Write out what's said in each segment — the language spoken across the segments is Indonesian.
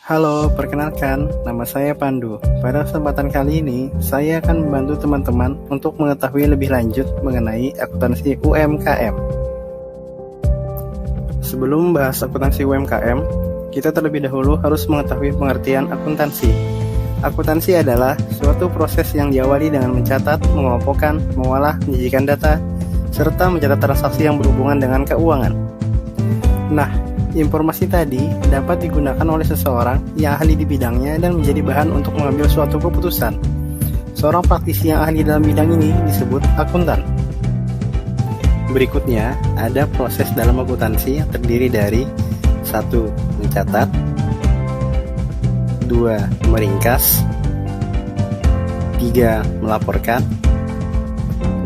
Halo, perkenalkan, nama saya Pandu. Pada kesempatan kali ini, saya akan membantu teman-teman untuk mengetahui lebih lanjut mengenai akuntansi UMKM. Sebelum membahas akuntansi UMKM, kita terlebih dahulu harus mengetahui pengertian akuntansi. Akuntansi adalah suatu proses yang diawali dengan mencatat, mengelompokkan, mengolah, menyajikan data, serta mencatat transaksi yang berhubungan dengan keuangan. Nah, informasi tadi dapat digunakan oleh seseorang yang ahli di bidangnya dan menjadi bahan untuk mengambil suatu keputusan. Seorang praktisi yang ahli dalam bidang ini disebut akuntan. Berikutnya, ada proses dalam akuntansi yang terdiri dari 1. Mencatat, 2. Meringkas, 3. Melaporkan,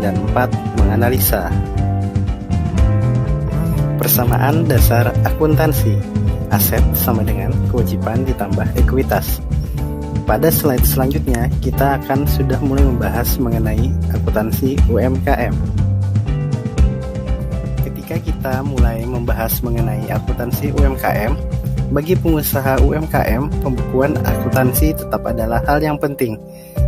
dan 4. Menganalisa. Persamaan dasar akuntansi, aset sama dengan kewajiban ditambah ekuitas. Pada slide selanjutnya, kita akan sudah mulai membahas mengenai akuntansi UMKM. Ketika kita mulai membahas mengenai akuntansi UMKM, bagi pengusaha UMKM, pembukuan akuntansi tetap adalah hal yang penting.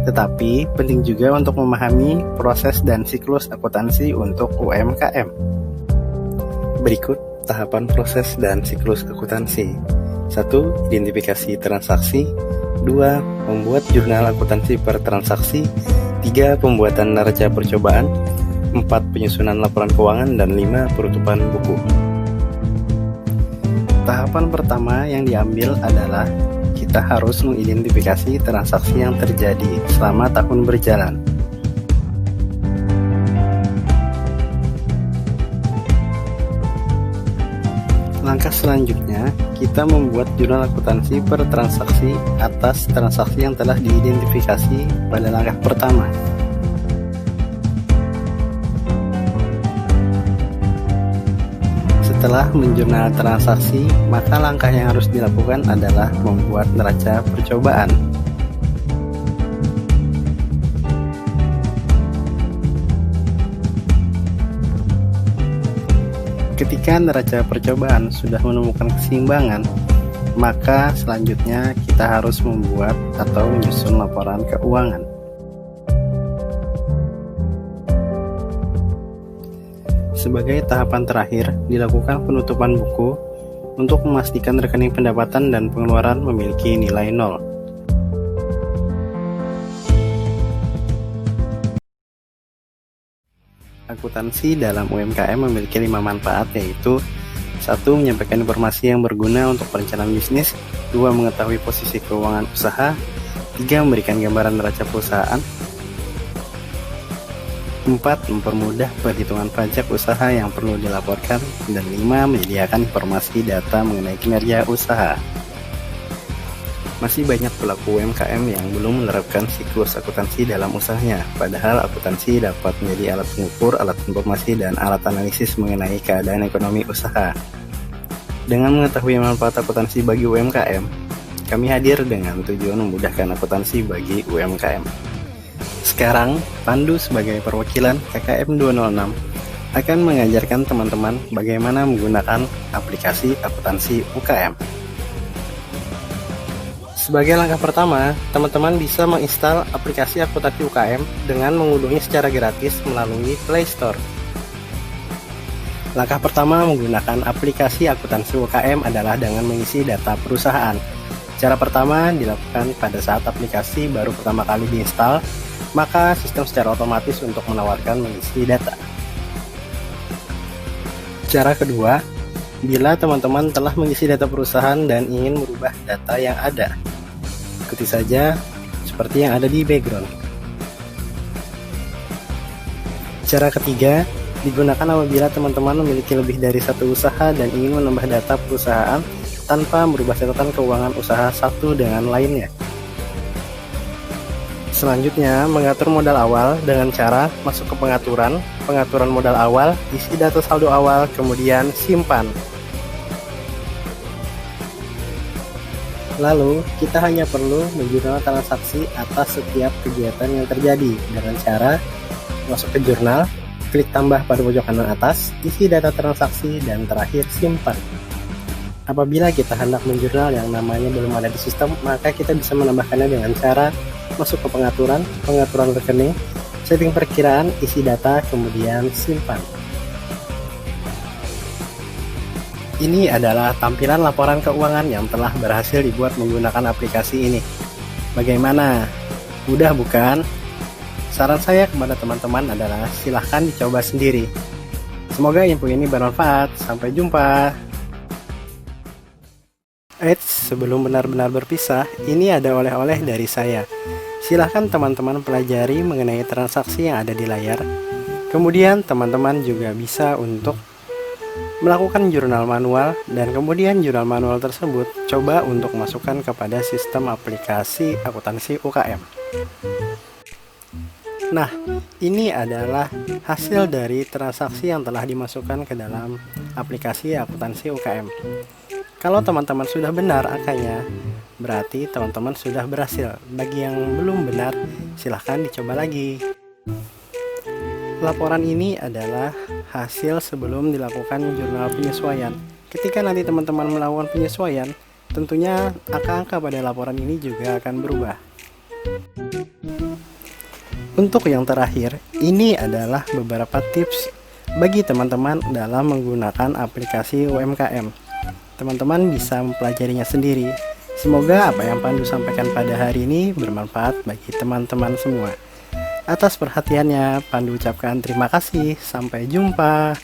Tetapi, penting juga untuk memahami proses dan siklus akuntansi untuk UMKM. Berikut tahapan proses dan siklus akuntansi. 1. Identifikasi transaksi. 2. Membuat jurnal akuntansi per transaksi. 3. Pembuatan neraca percobaan. 4. Penyusunan laporan keuangan. Dan 5. Penutupan buku. Tahapan pertama yang diambil adalah kita harus mengidentifikasi transaksi yang terjadi selama tahun berjalan. Langkah selanjutnya, kita membuat jurnal akuntansi per transaksi atas transaksi yang telah diidentifikasi pada langkah pertama. Setelah menjurnal transaksi, maka langkah yang harus dilakukan adalah membuat neraca percobaan. Ketika neraca percobaan sudah menemukan keseimbangan, maka selanjutnya kita harus membuat atau menyusun laporan keuangan. Sebagai tahapan terakhir, dilakukan penutupan buku untuk memastikan rekening pendapatan dan pengeluaran memiliki nilai nol. Akuntansi dalam UMKM memiliki 5 manfaat, yaitu 1. Menyampaikan informasi yang berguna untuk perencanaan bisnis. 2. Mengetahui posisi keuangan usaha. 3. Memberikan gambaran neraca perusahaan. 4. Mempermudah perhitungan pajak usaha yang perlu dilaporkan. Dan 5. Menyediakan informasi data mengenai kinerja usaha. Masih banyak pelaku UMKM yang belum menerapkan siklus akuntansi dalam usahanya, padahal akuntansi dapat menjadi alat pengukur, alat informasi, dan alat analisis mengenai keadaan ekonomi usaha. Dengan mengetahui manfaat akuntansi bagi UMKM, kami hadir dengan tujuan memudahkan akuntansi bagi UMKM. Sekarang, Pandu sebagai perwakilan KKM 206 akan mengajarkan teman-teman bagaimana menggunakan aplikasi akuntansi UKM. Sebagai langkah pertama, teman-teman bisa menginstal aplikasi akuntansi UKM dengan mengunduhnya secara gratis melalui Play Store. Langkah pertama menggunakan aplikasi akuntansi UKM adalah dengan mengisi data perusahaan. Cara pertama dilakukan pada saat aplikasi baru pertama kali diinstal, maka sistem secara otomatis untuk menawarkan mengisi data. Cara kedua, bila teman-teman telah mengisi data perusahaan dan ingin merubah data yang ada, ikuti saja seperti yang ada di background. Cara ketiga, digunakan apabila teman-teman memiliki lebih dari satu usaha dan ingin menambah data perusahaan tanpa merubah catatan keuangan usaha satu dengan lainnya. Selanjutnya, mengatur modal awal dengan cara masuk ke pengaturan modal awal, isi data saldo awal, kemudian simpan. Lalu, kita hanya perlu menjurnal transaksi atas setiap kegiatan yang terjadi dengan cara masuk ke jurnal, klik tambah pada pojok kanan atas, isi data transaksi, dan terakhir simpan. Apabila kita hendak menjurnal yang namanya belum ada di sistem, maka kita bisa menambahkannya dengan cara masuk ke pengaturan rekening, setting perkiraan, isi data, kemudian simpan. Ini adalah tampilan laporan keuangan yang telah berhasil dibuat menggunakan aplikasi ini. Bagaimana? Mudah bukan? Saran saya kepada teman-teman adalah silahkan dicoba sendiri. Semoga info ini bermanfaat. Sampai jumpa. Sebelum benar-benar berpisah, ini ada oleh-oleh dari saya. Silahkan teman-teman pelajari mengenai transaksi yang ada di layar. Kemudian teman-teman juga bisa untuk melakukan jurnal manual, dan kemudian jurnal manual tersebut coba untuk masukkan kepada sistem aplikasi akuntansi UKM. Nah, ini adalah hasil dari transaksi yang telah dimasukkan ke dalam aplikasi akuntansi UKM. Kalau teman-teman sudah benar angkanya, berarti teman-teman sudah berhasil. Bagi yang belum benar, silahkan dicoba lagi. Laporan ini adalah hasil sebelum dilakukan jurnal penyesuaian. Ketika nanti teman-teman melakukan penyesuaian, tentunya angka-angka pada laporan ini juga akan berubah. Untuk yang terakhir, ini adalah beberapa tips bagi teman-teman dalam menggunakan aplikasi UMKM. Teman-teman bisa mempelajarinya sendiri. Semoga apa yang Pandu sampaikan pada hari ini bermanfaat bagi teman-teman semua. Atas perhatiannya, Pandu ucapkan terima kasih. Sampai jumpa.